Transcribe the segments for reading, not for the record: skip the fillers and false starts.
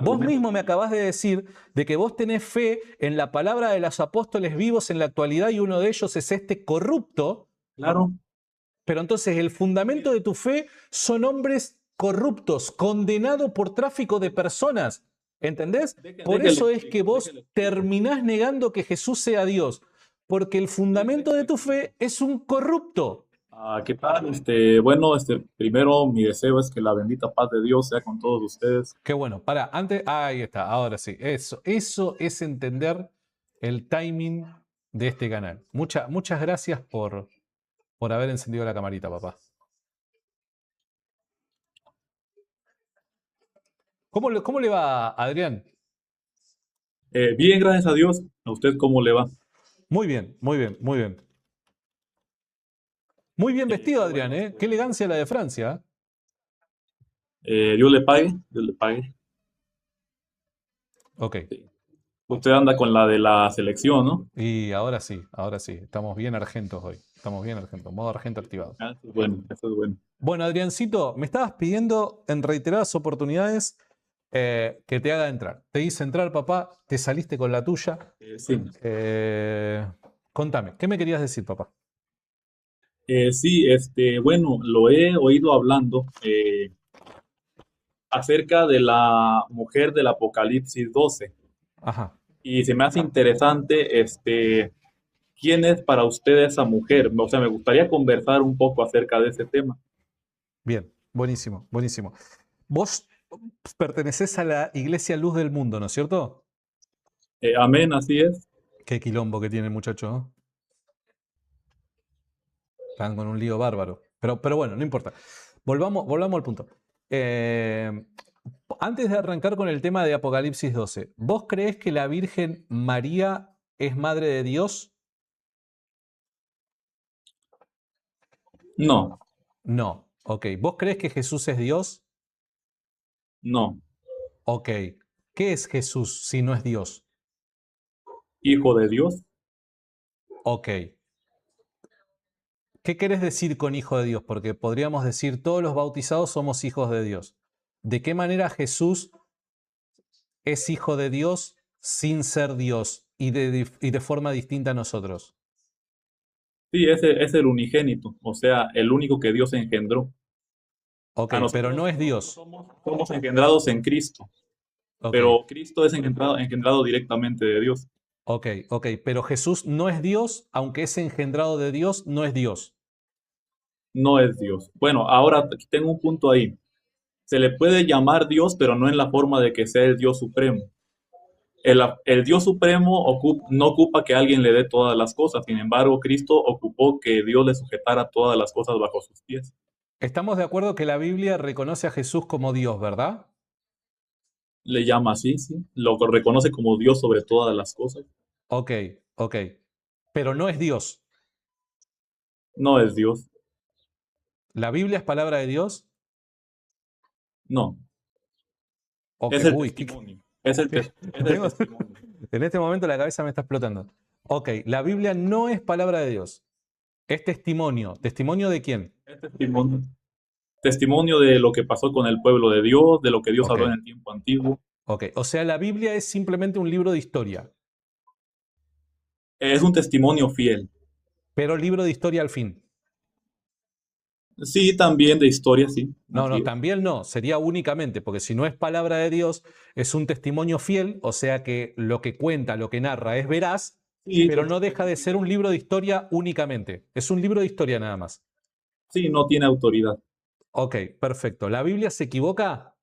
Vos mismo me acabás de decir de que vos tenés fe en la palabra de los apóstoles vivos en la actualidad y uno de ellos es este corrupto. Claro. Pero entonces el fundamento de tu fe son hombres corruptos, condenados por tráfico de personas. ¿Entendés? Por eso es que vos terminás negando que Jesús sea Dios, porque el fundamento de tu fe es un corrupto. ¿Qué tal? Bueno, primero mi deseo es que la bendita paz de Dios sea con todos ustedes. Qué bueno, para, antes, ahí está, ahora sí, eso es entender el timing de este canal. Muchas gracias por haber encendido la camarita, papá. ¿Cómo le va, Adrián? Bien, gracias a Dios. ¿A usted cómo le va? Muy bien, muy bien, muy bien. Muy bien vestido, Qué Adrián, bueno. ¿eh? Qué elegancia la de Francia. Dios le pague, Dios le pague. Ok, Sí. Usted anda con la de la selección, ¿no? y ahora sí. Estamos bien argentos hoy. Estamos bien argentos, modo argento activado. Eso es bueno, eso es bueno. Bueno, Adriancito, me estabas pidiendo en reiteradas oportunidades que te haga entrar. Te hice entrar, papá, te saliste con la tuya. Sí. Contame, ¿qué me querías decir, papá? Sí, bueno, lo he oído hablando acerca de la mujer del Apocalipsis 12 Ajá. y se me hace interesante, ¿quién es para usted esa mujer? O sea, me gustaría conversar un poco acerca de ese tema. Bien, buenísimo, buenísimo. Vos pertenecés a la Iglesia Luz del Mundo, ¿no es cierto? Amén, así es. Qué quilombo que tiene el muchacho, ¿no? Están con un lío bárbaro. Pero bueno, no importa. Volvamos al punto. Eh, Antes de arrancar con el tema de Apocalipsis 12, ¿vos creés que la Virgen María es madre de Dios? No, No. Ok. ¿Vos creés que Jesús es Dios? no. Ok. ¿Qué es Jesús si no es Dios? Hijo de Dios. Ok. ¿Qué querés decir con hijo de Dios? Porque podríamos decir todos los bautizados somos hijos de Dios. ¿De qué manera Jesús es hijo de Dios sin ser Dios y de forma distinta a nosotros? Sí, ese es el unigénito, o sea, el único que Dios engendró. Ok, A pero no nosotros es Dios. somos engendrados en Cristo, Ok, pero Cristo es engendrado directamente de Dios. ok, pero Jesús no es Dios, aunque es engendrado de Dios, no es Dios. No es Dios. Bueno, ahora tengo un punto ahí. Se le puede llamar Dios, pero no en la forma de que sea el Dios supremo. El Dios supremo no ocupa que alguien le dé todas las cosas. Sin embargo, Cristo ocupó que Dios le sujetara todas las cosas bajo sus pies. Estamos de acuerdo que la Biblia reconoce a Jesús como Dios, ¿verdad? Le llama así, sí. Lo reconoce como Dios sobre todas las cosas. Ok, ok. Pero no es Dios. No es Dios. ¿La Biblia es palabra de Dios? No. Ok, Es el uy, testimonio. Es el tengo- testimonio. en este momento la cabeza me está explotando. Ok, la Biblia no es palabra de Dios. Es testimonio. ¿Testimonio de quién? Es testimonio. Testimonio de lo que pasó con el pueblo de Dios, de lo que Dios Ok, habló en el tiempo antiguo. ok. O sea, la Biblia es simplemente un libro de historia, Es un testimonio fiel. pero libro de historia al fin. Sí, también de historia, sí. No, Así no, es. también no, sería únicamente, porque si no es palabra de Dios, es un testimonio fiel, o sea que lo que cuenta, lo que narra es veraz, Sí, pero no deja de ser un libro de historia únicamente. Es un libro de historia nada más. sí, no tiene autoridad. Ok, perfecto. ¿La Biblia se equivoca?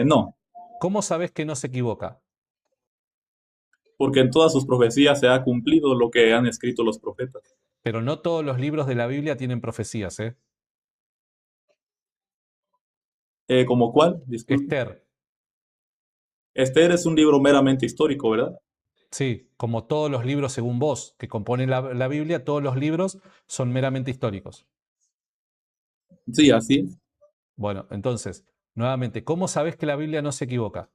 No, ¿Cómo sabes que no se equivoca? porque en todas sus profecías se ha cumplido lo que han escrito los profetas. Pero no todos los libros de la Biblia tienen profecías, ¿eh? ¿Cómo cuál? Disculpe. Esther, Esther es un libro meramente histórico, ¿verdad? sí, como todos los libros según vos que componen la Biblia, todos los libros son meramente históricos. Sí, así es. Bueno, entonces, nuevamente, ¿cómo sabes que la Biblia no se equivoca?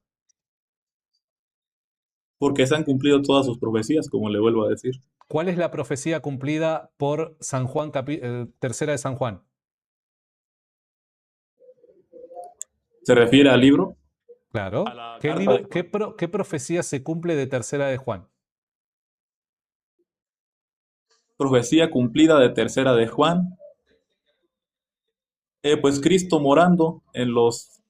Porque se han cumplido todas sus profecías, como le vuelvo a decir. ¿Cuál es la profecía cumplida por San Juan, tercera de San Juan? ¿Se refiere al libro? A Claro. la ¿Qué carta de libro, Juan. qué profecía se cumple de Tercera de Juan? Profecía cumplida de tercera de Juan. Pues Cristo morando en los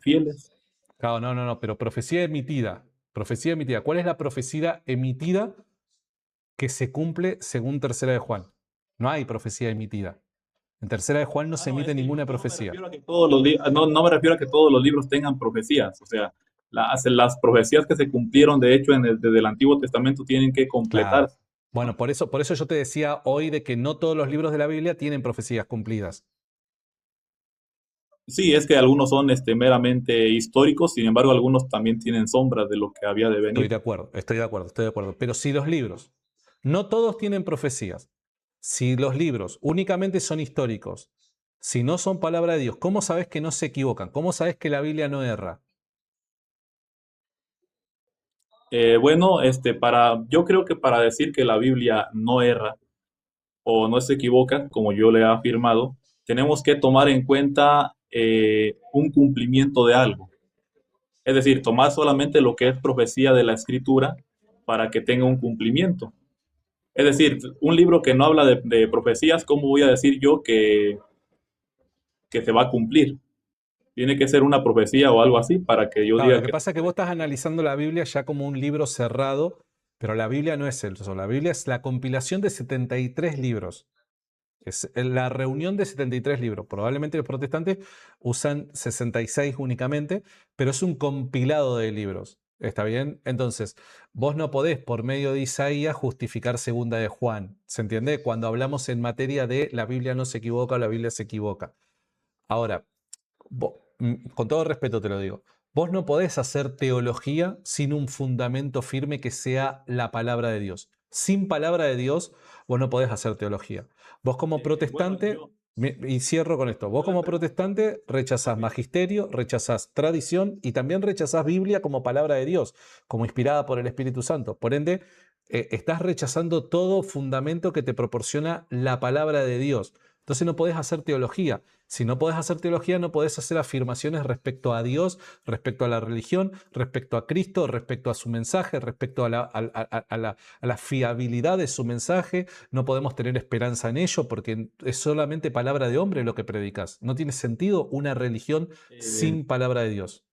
fieles. Claro, no, no, no, pero profecía emitida. Profecía emitida. ¿Cuál es la profecía emitida que se cumple según Tercera de Juan? No hay profecía emitida. En Tercera de Juan no Ah, se no, emite es que ninguna no me profecía. refiero a que todos los no me refiero a que todos los libros tengan profecías. O sea, las profecías que se cumplieron, de hecho, desde el Antiguo Testamento tienen que Claro. completarse, Bueno, ¿no? por eso yo te decía hoy de que no todos los libros de la Biblia tienen profecías cumplidas. Sí, es que algunos son meramente históricos, sin embargo, algunos también tienen sombras de lo que había de Estoy venir. de acuerdo, estoy de acuerdo, estoy de acuerdo. Pero si los libros, no todos tienen profecías, si los libros únicamente son históricos, si no son palabra de Dios, ¿cómo sabes que no se equivocan? ¿Cómo sabes que la Biblia no erra? Bueno, yo creo que para decir que la Biblia no erra o no se equivoca, como yo le he afirmado, tenemos que tomar en cuenta un cumplimiento de algo. Es decir, tomar solamente lo que es profecía de la escritura para que tenga un cumplimiento. Es decir, un libro que no habla de profecías, ¿cómo voy a decir yo que se va a cumplir? Tiene que ser una profecía o algo así para que yo Claro, lo diga que que se pasa es que vos puede estás cumplir. analizando la Biblia ya como un libro cerrado, pero la Biblia no es eso. La Biblia es la compilación de 73 libros. Es la reunión de 73 libros. Probablemente los protestantes usan 66 únicamente, pero es un compilado de libros. ¿Está bien? Entonces, vos no podés por medio de Isaías justificar segunda de Juan. ¿Se entiende? Cuando hablamos en materia de la Biblia no se equivoca o la Biblia se equivoca. Ahora, con todo respeto te lo digo, vos no podés hacer teología sin un fundamento firme que sea la palabra de Dios. Sin palabra de Dios, vos no podés hacer teología. Vos como Bueno, protestante, y cierro con esto, vos yo le como pregunto, protestante rechazás ok, magisterio, rechazás tradición y también rechazás Biblia como palabra de Dios, como inspirada por el Espíritu Santo. Por ende, estás rechazando todo fundamento que te proporciona la palabra de Dios. Entonces no podés hacer teología. Si no podés hacer teología, no podés hacer afirmaciones respecto a Dios, respecto a la religión, respecto a Cristo, respecto a su mensaje, respecto a la fiabilidad de su mensaje. No podemos tener esperanza en ello porque es solamente palabra de hombre lo que predicas. No tiene sentido una religión eh, sin palabra de Dios.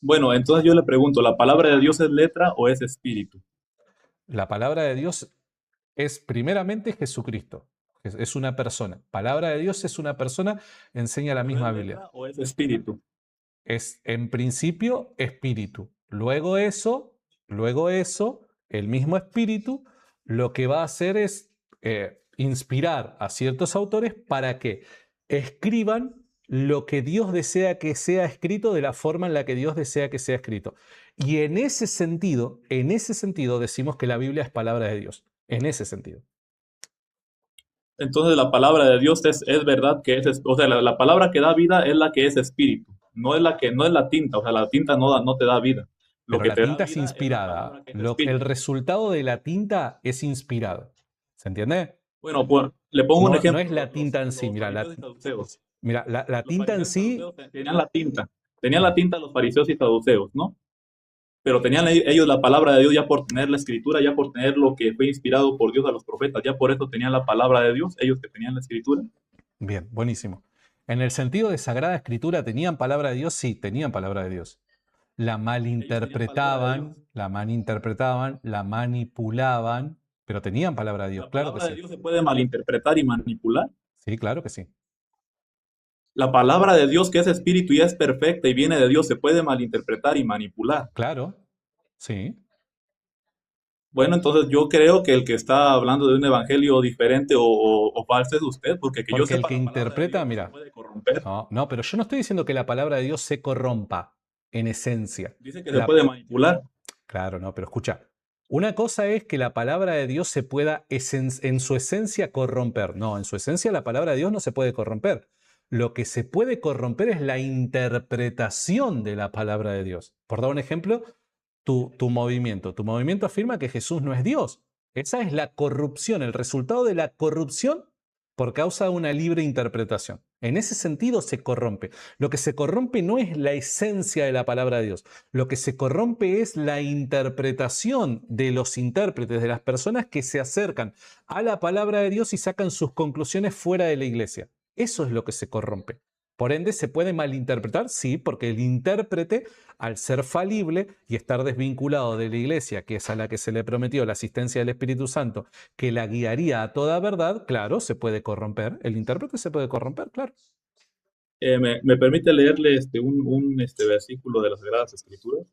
bueno, entonces yo le pregunto, ¿la palabra de Dios es letra o es espíritu? La palabra de Dios es primeramente Jesucristo. Es una persona. Palabra de Dios es una persona, enseña la ¿Pero es misma Biblia. letra o es espíritu? Es en principio espíritu. Luego eso, el mismo espíritu lo que va a hacer es inspirar a ciertos autores para que escriban lo que Dios desea que sea escrito de la forma en la que Dios desea que sea escrito. Y en ese sentido decimos que la Biblia es palabra de Dios. En ese sentido. Entonces la palabra de Dios es verdad que o sea, la palabra que da vida es la que es espíritu, no es la tinta, o sea, la tinta no te da vida. Lo Pero que la te da tinta es vida es la inspirada. palabra que es El espíritu. resultado de la tinta es inspirado. ¿Se entiende? Bueno, le pongo un No, no ejemplo, es la tinta en sí. los Mira, fariseos y saduceos. la Los tinta en fariseos y sí. saduceos tenían la Bien. tinta los fariseos y saduceos, ¿no? Pero tenían ellos la palabra de Dios ya por tener la escritura, ya por tener lo que fue inspirado por Dios a los profetas, ya por eso tenían la palabra de Dios, ellos que tenían la escritura. Bien, buenísimo. En el sentido de Sagrada Escritura, ¿tenían palabra de Dios? Sí, tenían palabra de Dios. La Ellos tenían palabra de Dios. malinterpretaban, la manipulaban, pero tenían palabra de Dios, La claro que palabra de sí. Dios se puede malinterpretar y manipular. Sí, claro que sí. La palabra de Dios que es espíritu y es perfecta y viene de Dios se puede malinterpretar y manipular. Claro, sí. Bueno, entonces yo creo que el que está hablando de un evangelio diferente o falso es usted, porque que yo Porque el sepa que la palabra de interpreta, Dios no se mira, puede corromper. no, no, pero yo no estoy diciendo que la palabra de Dios se corrompa en esencia. Dice que se La, puede manipular. claro, no, pero escucha. Una cosa es que la palabra de Dios se pueda en su esencia corromper. No, en su esencia la palabra de Dios no se puede corromper. Lo que se puede corromper es la interpretación de la palabra de Dios. Por dar un ejemplo, tu movimiento. Tu movimiento afirma que Jesús no es Dios. Esa es la corrupción, el resultado de la corrupción por causa de una libre interpretación. En ese sentido se corrompe. Lo que se corrompe no es la esencia de la palabra de Dios. Lo que se corrompe es la interpretación de los intérpretes, de las personas que se acercan a la palabra de Dios y sacan sus conclusiones fuera de la iglesia. Eso es lo que se corrompe. Por ende, ¿se puede malinterpretar? Sí, porque el intérprete, al ser falible y estar desvinculado de la iglesia, que es a la que se le prometió la asistencia del Espíritu Santo, que la guiaría a toda verdad, claro, se puede corromper. El intérprete se puede corromper, claro. ¿Me permite leerle un versículo de las Sagradas Escrituras?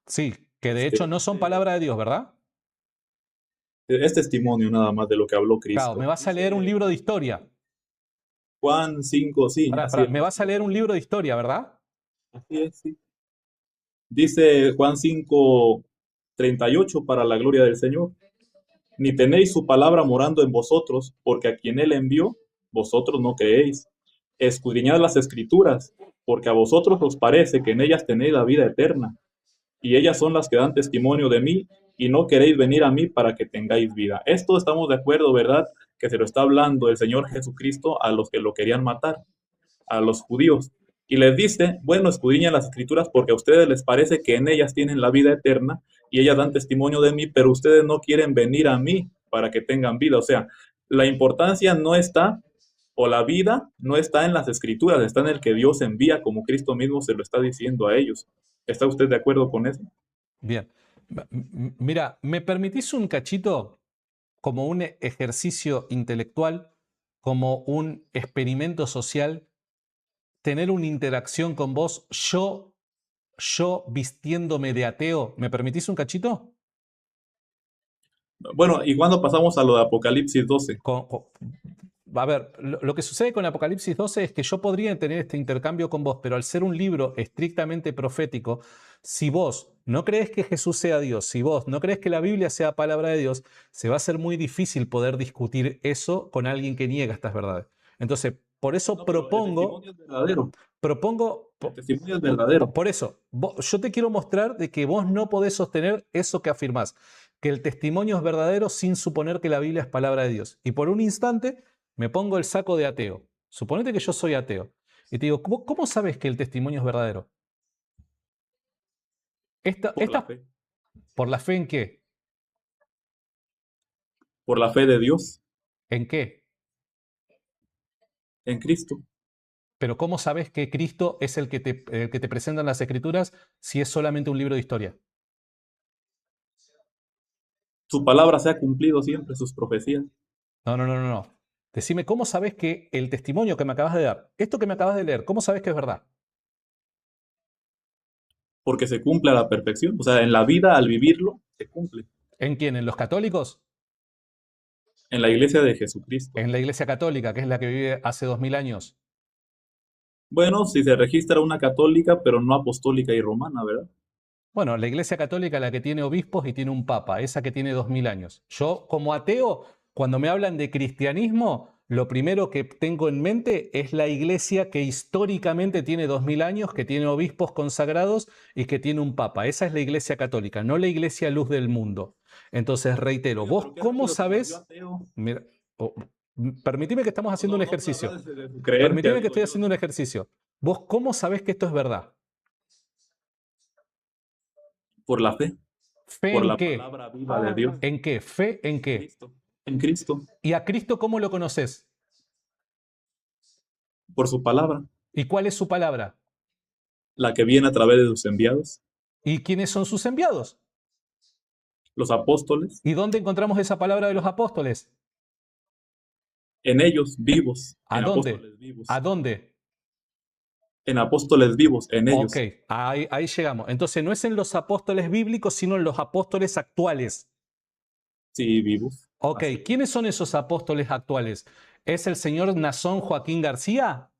Sí, que de hecho no son palabra de Dios, ¿verdad? Es testimonio nada más de lo que habló Claro, me Cristo. vas a leer un libro de historia. Juan 5, sí, así Me vas a leer un libro de historia, ¿verdad? es, sí. Dice Juan 5:38, para la gloria del Señor. Ni tenéis su palabra morando en vosotros, porque a quien él envió, vosotros no creéis. Escudriñad las Escrituras, porque a vosotros os parece que en ellas tenéis la vida eterna, y ellas son las que dan testimonio de mí, y no queréis venir a mí para que tengáis vida. Esto estamos de acuerdo, ¿verdad? Que se lo está hablando el Señor Jesucristo a los que lo querían matar, a los judíos. Y les dice, bueno, escudriñan las Escrituras porque a ustedes les parece que en ellas tienen la vida eterna y ellas dan testimonio de mí, pero ustedes no quieren venir a mí para que tengan vida. O sea, la importancia no está, o la vida no está en las Escrituras, está en el que Dios envía, como Cristo mismo se lo está diciendo a ellos. ¿Está usted de acuerdo con eso? Bien. Mira, ¿me permitís un cachito como un ejercicio intelectual, como un experimento social, tener una interacción con vos, yo vistiéndome de ateo? ¿Me permitís un cachito? Bueno, y cuando pasamos a lo de Apocalipsis 12. A ver, lo que sucede con Apocalipsis 12 es que yo podría tener este intercambio con vos, pero al ser un libro estrictamente profético, si vos no crees que Jesús sea Dios, si vos no crees que la Biblia sea palabra de Dios, se va a ser muy difícil poder discutir eso con alguien que niega estas verdades. Entonces, por eso No, pero el testimonio es verdadero. propongo, El testimonio es verdadero. por eso, yo te quiero mostrar de que vos no podés sostener eso que afirmás, que el testimonio es verdadero sin suponer que la Biblia es palabra de Dios. Y por un instante me pongo el saco de ateo. Suponete que yo soy ateo. Y te digo, ¿cómo sabes que el testimonio es verdadero? Por la fe. ¿Por la fe en qué? Por la fe de Dios ¿En qué? en Cristo. Pero ¿cómo sabes que Cristo es el que te presentan las Escrituras si es solamente un libro de historia? Su palabra se ha cumplido siempre, sus profecías. No. Decime, ¿cómo sabes que el testimonio que me acabas de dar, esto que me acabas de leer, cómo sabes que es verdad? Porque se cumple a la perfección. O sea, en la vida, al vivirlo, se cumple. ¿En quién? ¿En los católicos? En la iglesia de Jesucristo. En la Iglesia Católica, que es la que vive hace 2000 años. Bueno, si se registra una católica, pero no apostólica y romana, ¿verdad? Bueno, la Iglesia Católica, la que tiene obispos y tiene un papa, esa que tiene 2000 años. Yo, como ateo, cuando me hablan de cristianismo, lo primero que tengo en mente es la Iglesia que históricamente tiene 2000 años, que tiene obispos consagrados y que tiene un papa. Esa es la Iglesia Católica, no la Iglesia luz del mundo. Entonces, reitero, Oiga, ¿vos pero qué cómo rápido se volvió sabés? ateo. Mira, permitime que estamos No, haciendo un no, no me habla ejercicio. de su creencia, Permitime que digo estoy yo. haciendo un ejercicio. ¿Vos cómo sabés que esto es verdad? Por la fe, ¿Fe por en la qué? palabra viva de Dios. ¿En qué? ¿Fe en En qué? Cristo. En Cristo, ¿Y a Cristo cómo lo conoces? por su palabra, ¿Y cuál es su palabra? la que viene a través de sus enviados, ¿Y quiénes son sus enviados? los apóstoles, ¿Y dónde encontramos esa palabra de los apóstoles? en ellos vivos, ¿A en dónde? apóstoles vivos, ¿A dónde? en apóstoles vivos, en Ok, ellos, ahí llegamos. Entonces no es en los apóstoles bíblicos, sino en los apóstoles actuales. sí, vivos. Ok, Así es. ¿quiénes son esos apóstoles actuales? ¿Es el señor Nazón Joaquín García?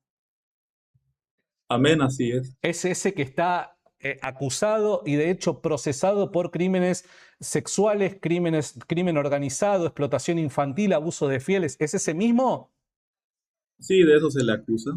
Amén, así es. ¿Es ese que está acusado y de hecho procesado por crímenes sexuales, crimen organizado, explotación infantil, abuso de fieles? ¿Es ese mismo? Sí, de eso se le acusa.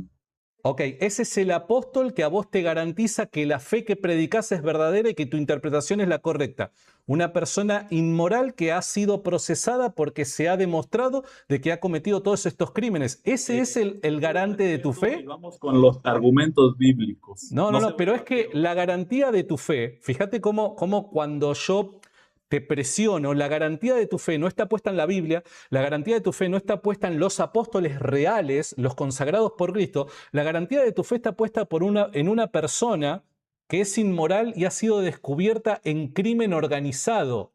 Ok, ese es el apóstol que a vos te garantiza que la fe que predicás es verdadera y que tu interpretación es la correcta. Una persona inmoral que ha sido procesada porque se ha demostrado de que ha cometido todos estos crímenes. ¿Ese es el Yo lo garante de tu entiendo y fe? vamos con los argumentos bíblicos. No, no, No sé no, pero es ahorita, que pero la garantía de tu fe, fíjate cómo cuando yo te presiono, la garantía de tu fe no está puesta en la Biblia, la garantía de tu fe no está puesta en los apóstoles reales, los consagrados por Cristo, la garantía de tu fe está puesta en una persona que es inmoral y ha sido descubierta en crimen organizado.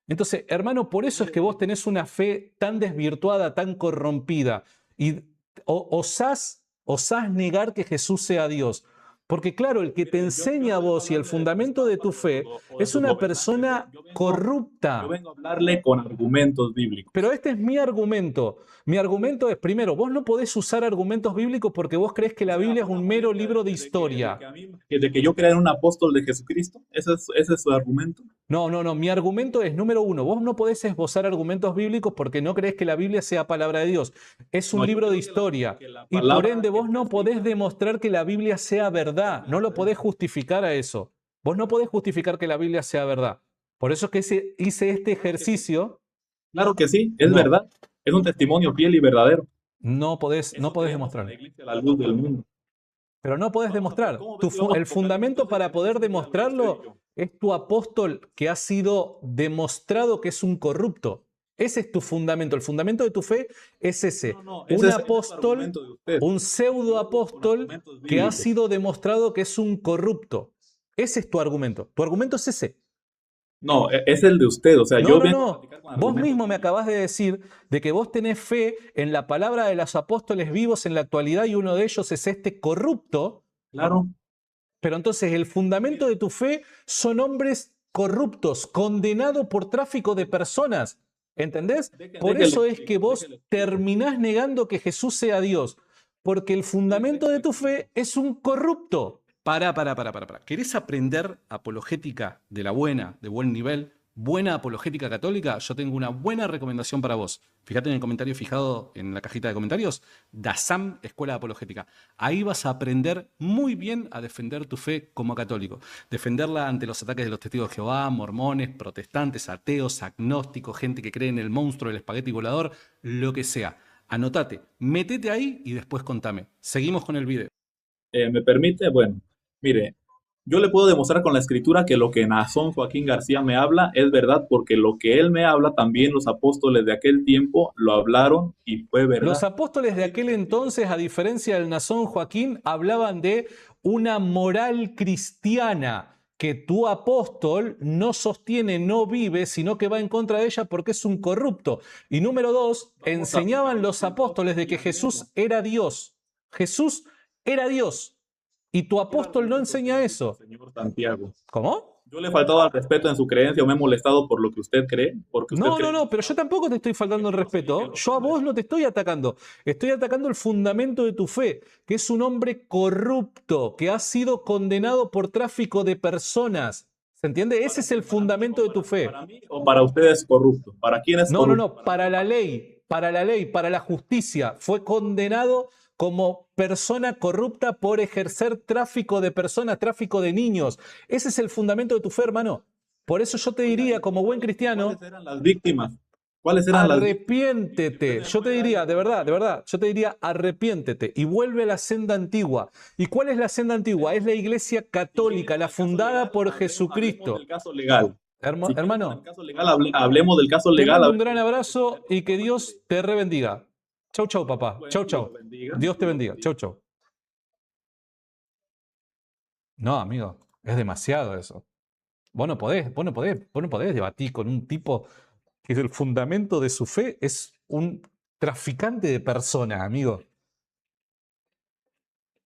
Entonces, hermano, por eso es que vos tenés una fe tan desvirtuada, tan corrompida, y osás negar que Jesús sea Dios. Porque claro, el que te yo enseña a no vengo a vos y el hablarle de sus fundamento de tu estafas fe o de es sus una gobernantes. persona Yo corrupta. vengo a hablarle con argumentos Pero bíblicos. este es mi argumento. Mi argumento es, primero, vos no podés usar argumentos bíblicos porque vos crees que O la sea, Biblia es una un mero falacia libro de de que historia. a mí, de que yo crea en un apóstol de Jesucristo. Ese es su argumento. No, no, no. Mi argumento es, número uno, vos no podés esbozar argumentos bíblicos porque no crees que la Biblia sea palabra de Dios. Es un No, yo libro de creo historia. que la Y por palabra ende que vos está no podés escrita, demostrar que la Biblia sea verdad. No lo podés justificar a eso. Vos no podés justificar que la Biblia sea verdad. Por eso es que hice este claro que sí. ejercicio. Claro que sí, es No, verdad. Es un testimonio fiel y verdadero. No Eso podés creemos en la demostrarlo. iglesia, la luz del mundo. Pero no podés Vamos a ver, demostrar. ¿cómo ves si vamos a El enfocarnos fundamento entonces para en poder Jesús y hablar usted y demostrarlo yo? es tu apóstol que ha sido demostrado que es un corrupto. Ese es tu fundamento. El fundamento de tu fe es No, ese. no, no, Un ese es su apóstol, argumento de usted. un pseudo Yo vengo con apóstol argumentos que ha bíblicos. sido demostrado que es un corrupto. Ese es tu argumento. Tu argumento es ese. No, es el de usted. O sea, No, yo no, vengo a no. platicar con Vos argumentos mismo me bíblicos. acabás de decir de que vos tenés fe en la palabra de los apóstoles vivos en la actualidad y uno de ellos es este corrupto. Claro. Pero entonces el fundamento de tu fe son hombres corruptos, condenados por tráfico de personas. ¿Entendés? Por Déjele eso es que explico, vos déjele explico. terminás negando que Jesús sea Dios. Porque el fundamento de Déjele tu explico. fe es un corrupto. Para. ¿Querés aprender apologética de la buena, de buen nivel? Buena apologética católica, yo tengo una buena recomendación para vos. Fíjate en el comentario fijado en la cajita de comentarios, DASAM, Escuela de Apologética. Ahí vas a aprender muy bien a defender tu fe como católico. Defenderla ante los ataques de los testigos de Jehová, mormones, protestantes, ateos, agnósticos, gente que cree en el monstruo del espagueti volador, lo que sea. Anotate, métete ahí y después contame. Seguimos con el video. ¿Me permite? Bueno, mire, yo le puedo demostrar con la escritura que lo que Nazón Joaquín García me habla es verdad, porque lo que él me habla también los apóstoles de aquel tiempo lo hablaron y fue Los verdad. apóstoles de Así de aquel sencillo. entonces, a diferencia del Nazón Joaquín, hablaban de una moral cristiana que tu apóstol no sostiene, no vive, sino que va en contra de ella porque es un corrupto. Y número dos, Vamos a enseñaban aplicarnos los apóstoles entonces de el que ejemplo. Jesús era Dios. Jesús era Dios. Y tu ¿Qué apóstol no argumentos enseña bíblicos, eso. señor Santiago? ¿Cómo? Yo le he faltado al respeto en su creencia o me he molestado por lo que usted cree, porque usted No, cree no, en no, los pero yo milagros. tampoco te estoy Que faltando el Dios elige a respeto. los Yo a vos hombres. no te estoy atacando. Estoy atacando el fundamento de tu fe, que es un hombre corrupto, que ha sido condenado por tráfico de personas. ¿Se entiende? Ese ¿Para es quién? el ¿Para mí fundamento de tu para fe. mí o para usted es corrupto? ¿Para quién es No, no, corrupto? no, ¿Para mí o para usted? para la ley, para la justicia. Fue condenado como persona corrupta por ejercer tráfico de personas, tráfico de niños. Ese es el fundamento de tu fe, hermano. Por eso yo te Oiga, diría, como buen y cuáles cristiano, eran las víctimas? ¿Cuáles eran las víctimas? Si usted arrepiéntete. me Yo te puede dar diría, de información. verdad, yo te diría, arrepiéntete y vuelve a la senda antigua. ¿Y cuál es la senda antigua? Es la iglesia Si quiere católica, con la el caso fundada legal, por hablemos del Jesucristo. caso legal. Si quiere con el Hermano, caso legal, hablemos del caso te legal, a mando un ver gran qué dice usted abrazo y como que papá Dios te rebendiga. Chau, chau, papá. Chau, Bueno, Dios lo chau. bendiga, Dios te Dios lo bendiga. bendiga. Chau, chau. No, amigo, es demasiado eso. Vos no podés debatir con un tipo que el fundamento de su fe es un traficante de personas, amigo.